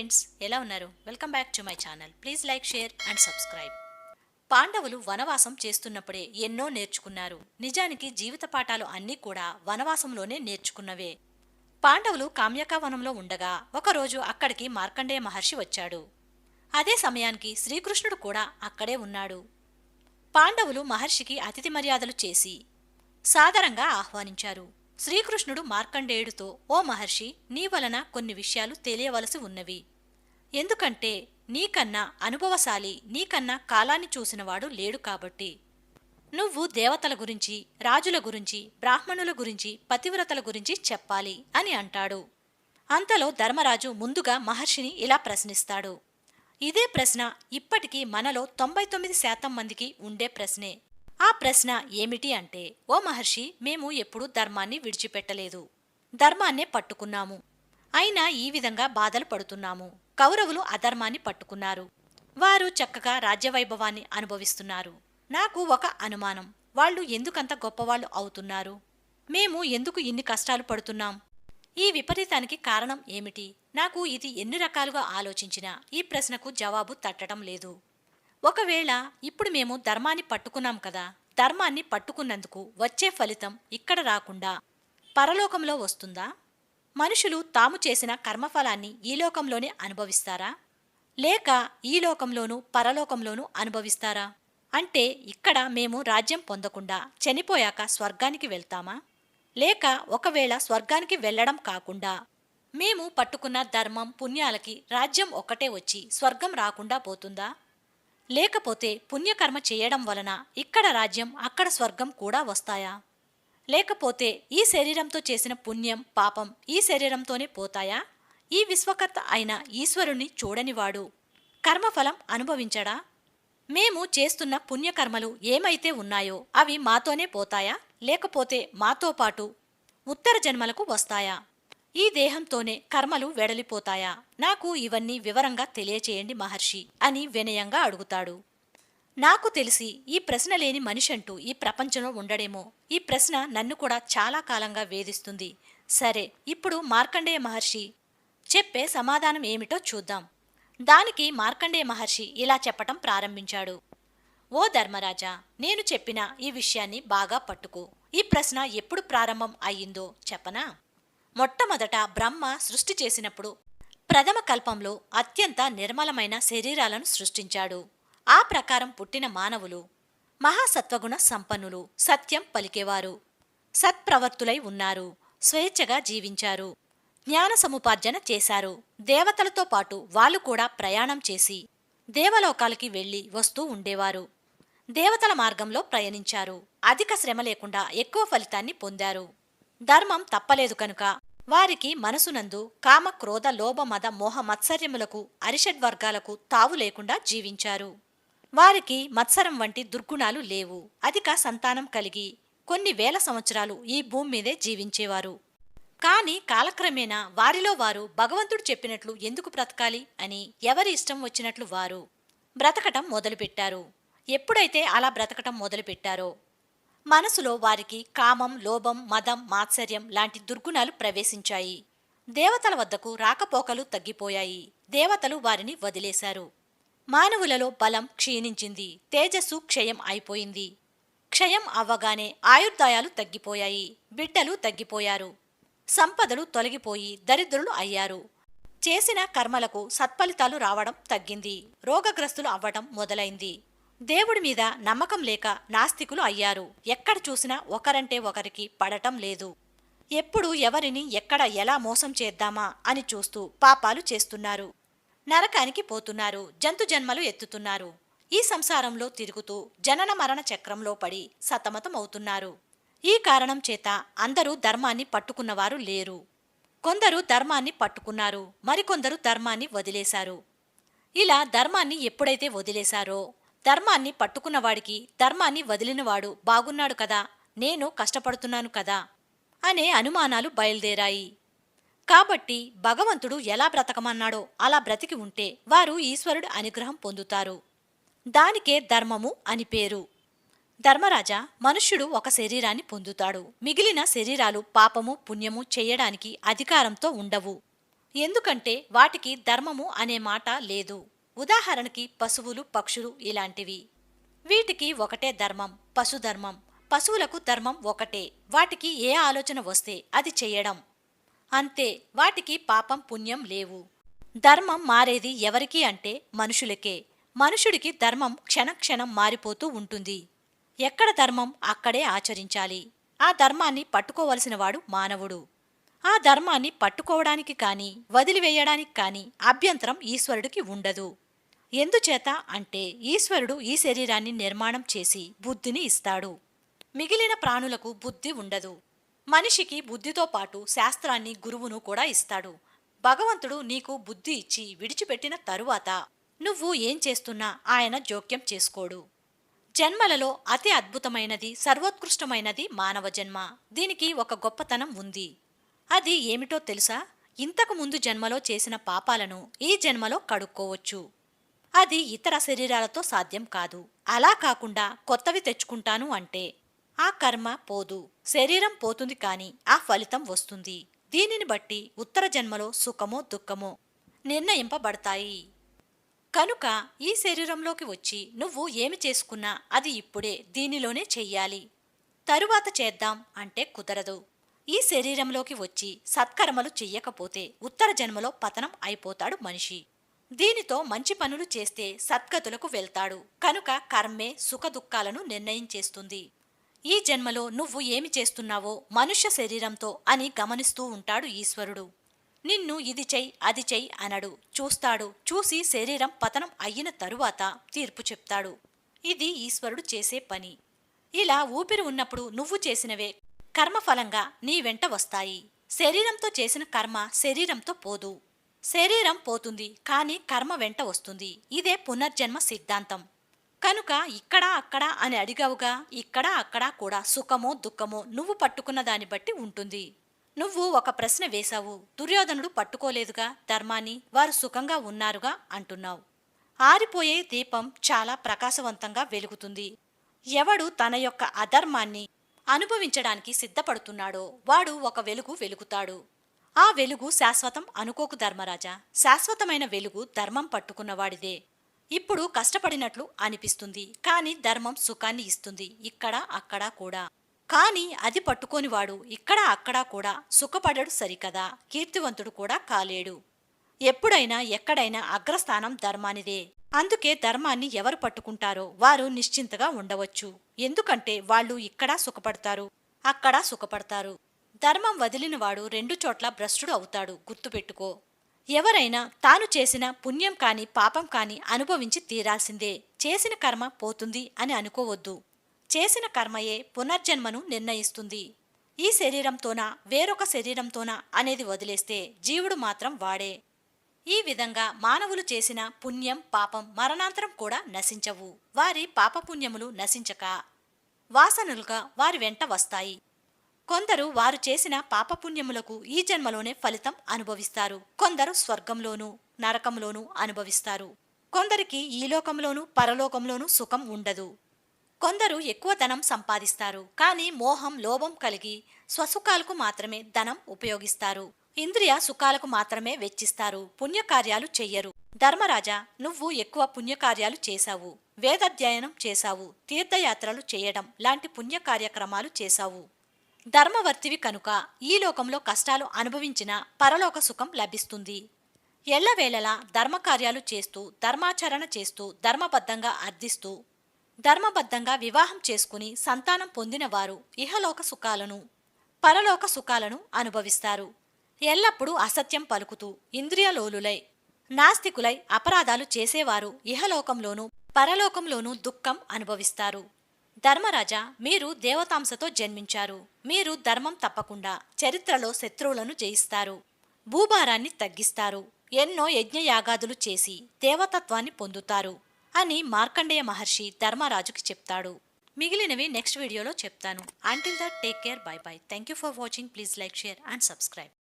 Friends, ఎలా ఉన్నారు? Welcome back to my channel. Please like, share and subscribe. పాండవులు వనవాసం చేస్తున్నప్పుడే ఎన్నో నేర్చుకున్నారు. నిజానికి జీవిత పాఠాలు అన్నీ కూడా వనవాసంలోనే నేర్చుకున్నవే. పాండవులు కామ్యకా వనంలో ఉండగా ఒకరోజు అక్కడికి మార్కండేయ మహర్షి వచ్చాడు. అదే సమయానికి శ్రీకృష్ణుడు కూడా అక్కడే ఉన్నాడు. పాండవులు మహర్షికి అతిథి మర్యాదలు చేసి సాదరంగా ఆహ్వానించారు. శ్రీకృష్ణుడు మార్కండేయుడితో, ఓ మహర్షి, నీ వలన కొన్ని విషయాలు తెలియవలసి ఉన్నవి. ఎందుకంటే నీకన్నా అనుభవశాలి, నీకన్నా కాలాన్ని చూసినవాడు లేడు కాబట్టి. నువ్వు దేవతల గురించి, రాజుల గురించి, బ్రాహ్మణుల గురించి, పతివ్రతల గురించి చెప్పాలి అని అంటాడు. అంతలో ధర్మరాజు ముందుగా మహర్షిని ఇలా ప్రశ్నిస్తాడు. ఇదే ప్రశ్న ఇప్పటికీ మనలో 99% మందికి ఉండే ప్రశ్నే. ఆ ప్రశ్న ఏమిటి అంటే, ఓ మహర్షి, మేము ఎప్పుడూ ధర్మాన్ని విడిచిపెట్టలేదు, ధర్మాన్నే పట్టుకున్నాము. అయినా ఈ విధంగా బాధలు పడుతున్నాము. కౌరవులు అధర్మాన్ని పట్టుకున్నారు. వారు చక్కగా రాజ్యవైభవాన్ని అనుభవిస్తున్నారు. నాకు ఒక అనుమానం, వాళ్ళు ఎందుకంత గొప్పవాళ్ళు అవుతున్నారు? మేము ఎందుకు ఇన్ని కష్టాలు పడుతున్నాం? ఈ విపరీతానికి కారణం ఏమిటి? నాకు ఇది ఎన్ని రకాలుగా ఆలోచించినా ఈ ప్రశ్నకు జవాబు తట్టడం లేదు. ఒకవేళ ఇప్పుడు మేము ధర్మాన్ని పట్టుకున్నాం కదా, ధర్మాన్ని పట్టుకున్నందుకు వచ్చే ఫలితం ఇక్కడ రాకుండా పరలోకంలో వస్తుందా? మనుషులు తాము చేసిన కర్మఫలాన్ని ఈ లోకంలోనే అనుభవిస్తారా? లేక ఈ లోకంలోనూ పరలోకంలోనూ అనుభవిస్తారా? అంటే ఇక్కడ మేము రాజ్యం పొందకుండా చనిపోయాక స్వర్గానికి వెళ్తామా? లేక ఒకవేళ స్వర్గానికి వెళ్లడం కాకుండా మేము పట్టుకున్న ధర్మం పుణ్యాలకి రాజ్యం ఒక్కటే వచ్చి స్వర్గం రాకుండా పోతుందా? లేకపోతే పుణ్యకర్మ చేయడం వలన ఇక్కడ రాజ్యం అక్కడ స్వర్గం కూడా వస్తాయా? లేకపోతే ఈ శరీరంతో చేసిన పుణ్యం పాపం ఈ శరీరంతోనే పోతాయా? ఈ విశ్వకర్త అయిన ఈశ్వరుణ్ణి చూడనివాడు కర్మఫలం అనుభవించడా? మేము చేస్తున్న పుణ్యకర్మలు ఏమైతే ఉన్నాయో అవి మాతోనే పోతాయా? లేకపోతే మాతో పాటు ఉత్తర జన్మలకు వస్తాయా? ఈ దేహంతోనే కర్మలు వెడలిపోతాయా? నాకు ఇవన్నీ వివరంగా తెలియచేయండి మహర్షి అని వినయంగా అడుగుతాడు. నాకు తెలిసి ఈ ప్రశ్న లేని మనిషంటూ ఈ ప్రపంచంలో ఉండడేమో. ఈ ప్రశ్న నన్ను కూడా చాలా కాలంగా వేధిస్తుంది. సరే, ఇప్పుడు మార్కండేయ మహర్షి చెప్పే సమాధానం ఏమిటో చూద్దాం. దానికి మార్కండేయ మహర్షి ఇలా చెప్పటం ప్రారంభించాడు. ఓ ధర్మరాజా, నేను చెప్పిన ఈ విషయాన్ని బాగా పట్టుకో. ఈ ప్రశ్న ఎప్పుడు ప్రారంభం అయ్యిందో చెప్పనా? మొట్టమొదట బ్రహ్మ సృష్టి చేసినప్పుడు ప్రథమ కల్పంలో అత్యంత నిర్మలమైన శరీరాలను సృష్టించాడు. ఆ ప్రకారం పుట్టిన మానవులు మహాసత్వగుణ సంపన్నులు, సత్యం పలికేవారు, సత్ప్రవర్తులై ఉన్నారు, స్వేచ్ఛగా జీవించారు, జ్ఞాన సముపార్జన చేశారు. దేవతలతో పాటు వాళ్ళు కూడా ప్రయాణం చేసి దేవలోకాలకి వెళ్లి వస్తూ ఉండేవారు. దేవతల మార్గంలో ప్రయాణించారు. అధిక శ్రమ లేకుండా ఎక్కువ ఫలితాన్ని పొందారు. ధర్మం తప్పలేదు కనుక వారికి మనసునందు కామ క్రోధ లోభ మద మోహ మత్సర్యములకు అరిషడ్వర్గాలకు తావు లేకుండా జీవించారు. వారికి మత్సరం వంటి దుర్గుణాలు లేవు. అధిక సంతానం కలిగి కొన్ని వేల సంవత్సరాలు ఈ భూమి మీదే జీవించేవారు. కాని కాలక్రమేణా వారిలో వారు భగవంతుడు చెప్పినట్లు ఎందుకు బ్రతకాలి అని ఎవరి ఇష్టం వచ్చినట్లు వారు బ్రతకటం మొదలుపెట్టారు. ఎప్పుడైతే అలా బ్రతకటం మొదలుపెట్టారో మనసులో వారికి కామం, లోభం, మదం, మాత్సర్యం లాంటి దుర్గుణాలు ప్రవేశించాయి. దేవతల వద్దకు రాకపోకలు తగ్గిపోయాయి. దేవతలు వారిని వదిలేశారు. మానవులలో బలం క్షీణించింది. తేజస్సు క్షయం అయిపోయింది. క్షయం అవ్వగానే ఆయుర్దాయాలు తగ్గిపోయాయి. బిడ్డలు తగ్గిపోయారు. సంపదలు తొలగిపోయి దరిద్రులు అయ్యారు. చేసిన కర్మలకు సత్ఫలితాలు రావడం తగ్గింది. రోగగ్రస్తులు అవ్వడం మొదలైంది. దేవుడి మీద నమ్మకం లేక నాస్తికులు అయ్యారు. ఎక్కడ చూసినా ఒకరంటే ఒకరికి పడటం లేదు. ఎప్పుడు ఎవరిని ఎక్కడ ఎలా మోసం చేద్దామా అని చూస్తూ పాపాలు చేస్తున్నారు. నరకానికి పోతున్నారు. జంతు జన్మలు ఎత్తుతున్నారు. ఈ సంసారంలో తిరుగుతూ జనన మరణ చక్రంలో పడి సతమతమవుతున్నారు. ఈ కారణం చేత అందరూ ధర్మాన్ని పట్టుకున్నవారు లేరు. కొందరు ధర్మాన్ని పట్టుకున్నారు, మరికొందరు ధర్మాన్ని వదిలేశారు. ఇలా ధర్మాన్ని ఎప్పుడైతే వదిలేశారో ధర్మాన్ని పట్టుకున్నవాడికి ధర్మాన్ని వదిలినవాడు బాగున్నాడు కదా, నేను కష్టపడుతున్నాను కదా అనే అనుమానాలు బయలుదేరాయి. కాబట్టి భగవంతుడు ఎలా బ్రతకమన్నాడో అలా బ్రతికి ఉంటే వారు ఈశ్వరుడి అనుగ్రహం పొందుతారు. దానికే ధర్మము అని పేరు. ధర్మరాజా, మనుష్యుడు ఒక శరీరాన్ని పొందుతాడు. మిగిలిన శరీరాలు పాపము పుణ్యము చేయడానికి అధికారంతో ఉండవు. ఎందుకంటే వాటికి ధర్మము అనే మాట లేదు. ఉదాహరణకి పశువులు, పక్షులు ఇలాంటివి. వీటికి ఒకటే ధర్మం, పశుధర్మం. పశువులకు ధర్మం ఒకటే, వాటికి ఏ ఆలోచన వస్తే అది చెయ్యడం అంతే. వాటికి పాపం పుణ్యం లేవు. ధర్మం మారేది ఎవరికి అంటే మనుషులకే. మనుషుడికి ధర్మం క్షణక్షణం మారిపోతూ ఉంటుంది. ఎక్కడ ధర్మం అక్కడే ఆచరించాలి. ఆ ధర్మాన్ని పట్టుకోవలసినవాడు మానవుడు. ఆ ధర్మాన్ని పట్టుకోవడానికి కాని వదిలివేయడానికి కాని అభ్యంతరం ఈశ్వరుడికి ఉండదు. ఎందుచేత అంటే ఈశ్వరుడు ఈ శరీరాన్ని నిర్మాణం చేసి బుద్ధిని ఇస్తాడు. మిగిలిన ప్రాణులకు బుద్ధి ఉండదు. మనిషికి బుద్ధితో పాటు శాస్త్రాన్ని, గురువును కూడా ఇస్తాడు. భగవంతుడు నీకు బుద్ధి ఇచ్చి విడిచిపెట్టిన తరువాత నువ్వు ఏం చేస్తున్నా ఆయన జోక్యం చేసుకోడు. జన్మలలో అతి అద్భుతమైనది, సర్వోత్కృష్టమైనది మానవ జన్మ. దీనికి ఒక గొప్పతనం ఉంది. అది ఏమిటో తెలుసా? ఇంతకు ముందు జన్మలో చేసిన పాపాలను ఈ జన్మలో కడుక్కోవచ్చు. అది ఇతర శరీరాలతో సాధ్యం కాదు. అలా కాకుండా కొత్తవి తెచ్చుకుంటాను అంటే ఆ కర్మ పోదు, శరీరం పోతుంది, కాని ఆ ఫలితం వస్తుంది. దీనిని బట్టి ఉత్తర జన్మలో సుఖమో దుఃఖమో నిర్ణయింపబడతాయి. కనుక ఈ శరీరంలోకి వచ్చి నువ్వు ఏమి చేసుకున్నా అది ఇప్పుడే దీనిలోనే చెయ్యాలి. తరువాత చేద్దాం అంటే కుదరదు. ఈ శరీరంలోకి వచ్చి సత్కర్మలు చెయ్యకపోతే ఉత్తర జన్మలో పతనం అయిపోతాడు మనిషి. దీనితో మంచి పనులు చేస్తే సద్గతులకు వెళ్తాడు. కనుక కర్మే సుఖదుఖాలను నిర్ణయించేస్తుంది. ఈ జన్మలో నువ్వు ఏమి చేస్తున్నావో మనుష్య శరీరంతో అని గమనిస్తూ ఉంటాడు ఈశ్వరుడు. నిన్ను ఇది చెయ్ అది చెయ్ అనడు, చూస్తాడు. చూసి శరీరం పతనం అయిన తరువాత తీర్పు చెప్తాడు. ఇది ఈశ్వరుడు చేసే పని. ఇలా ఊపిరి ఉన్నప్పుడు నువ్వు చేసినవే కర్మఫలంగా నీ వెంట వస్తాయి. శరీరంతో చేసిన కర్మ శరీరంతో పోదు. శరీరం పోతుంది, కాని కర్మ వెంట వస్తుంది. ఇదే పునర్జన్మ సిద్ధాంతం. కనుక ఇక్కడ అక్కడ అని అడిగావుగా, ఇక్కడ అక్కడ కూడా సుఖమో దుఃఖమో నువ్వు పట్టుకున్న దాన్ని బట్టి ఉంటుంది. నువ్వు ఒక ప్రశ్న వేశావు, దుర్యోధనుడు పట్టుకోలేదుగా ధర్మాన్ని, వారు సుఖంగా ఉన్నారుగా అంటున్నావు. ఆరిపోయే దీపం చాలా ప్రకాశవంతంగా వెలుగుతుంది. ఎవడు తన యొక్క అధర్మాన్ని అనుభవించడానికి సిద్ధపడుతున్నాడో వాడు ఒక వెలుగు వెలుగుతాడు. ఆ వెలుగు శాశ్వతం అనుకోకు ధర్మరాజా. శాశ్వతమైన వెలుగు ధర్మం పట్టుకున్నవాడిదే. ఇప్పుడు కష్టపడినట్లు అనిపిస్తుంది, కాని ధర్మం సుఖాన్ని ఇస్తుంది ఇక్కడ అక్కడ కూడా. కాని అది పట్టుకోనివాడు ఇక్కడ అక్కడ కూడా సుఖపడడు సరికదా, కీర్తివంతుడు కూడా కాలేడు. ఎప్పుడైనా ఎక్కడైనా అగ్రస్థానం ధర్మానిదే. అందుకే ధర్మాన్ని ఎవరు పట్టుకుంటారో వారు నిశ్చింతగా ఉండవచ్చు. ఎందుకంటే వాళ్ళు ఇక్కడ సుఖపడతారు, అక్కడ సుఖపడతారు. ధర్మం వదిలినవాడు రెండు చోట్ల భ్రష్టుడు అవుతాడు, గుర్తుపెట్టుకో. ఎవరైనా తాను చేసిన పుణ్యం కాని పాపం కాని అనుభవించి తీరాల్సిందే. చేసిన కర్మ పోతుంది అని అనుకోవద్దు. చేసిన కర్మయే పునర్జన్మను నిర్ణయిస్తుంది. ఈ శరీరంతోనా వేరొక శరీరంతోనా అనేది వదిలేస్తే జీవుడు మాత్రం వాడే. ఈ విధంగా మానవులు చేసిన పుణ్యం పాపం మరణాంతరం కూడా నశించవు. వారి పాపపుణ్యములు నశించక వాసనలుగా వారి వెంట వస్తాయి. కొందరు వారు చేసిన పాపపుణ్యములకు ఈ జన్మలోనే ఫలితం అనుభవిస్తారు. కొందరు స్వర్గంలోనూ నరకంలోనూ అనుభవిస్తారు. కొందరికి ఈ లోకంలోనూ పరలోకంలోనూ సుఖం ఉండదు. కొందరు ఎక్కువ ధనం సంపాదిస్తారు, కానీ మోహం లోభం కలిగి స్వసుఖాలకు మాత్రమే ధనం ఉపయోగిస్తారు. ఇంద్రియ సుఖాలకు మాత్రమే వెచ్చిస్తారు, పుణ్యకార్యాలు చెయ్యరు. ధర్మరాజా, నువ్వు ఎక్కువ పుణ్యకార్యాలు చేశావు. వేదాధ్యయనం చేశావు, తీర్థయాత్రలు చేయడం లాంటి పుణ్య కార్యక్రమాలు చేశావు. ధర్మవర్తివి కనుక ఈ లోకంలో కష్టాలు అనుభవించిన పరలోక సుఖం లభిస్తుంది. ఎల్లవేళలా ధర్మకార్యాలు చేస్తూ ధర్మాచరణ చేస్తూ ధర్మబద్ధంగా అర్థిస్తూ ధర్మబద్ధంగా వివాహం చేసుకుని సంతానం పొందినవారు ఇహలోక సుఖాలను పరలోక సుఖాలను అనుభవిస్తారు. ఎల్లప్పుడూ అసత్యం పలుకుతూ ఇంద్రియలోలులై నాస్తికులై అపరాధాలు చేసేవారు ఇహలోకంలోనూ పరలోకంలోనూ దుఃఖం అనుభవిస్తారు. ధర్మరాజా, మీరు దేవతాంశతో జన్మించారు. మీరు ధర్మం తప్పకుండా చరిత్రలో శత్రువులను జయిస్తారు, భూభారాన్ని తగ్గిస్తారు, ఎన్నో యజ్ఞయాగాదులు చేసి దేవతత్వాన్ని పొందుతారు అని మార్కండేయ మహర్షి ధర్మరాజుకి చెప్తాడు. మిగిలినవి నెక్స్ట్ వీడియోలో చెప్తాను. Until that take care, by by. Thank you for watching. Please like, share and subscribe.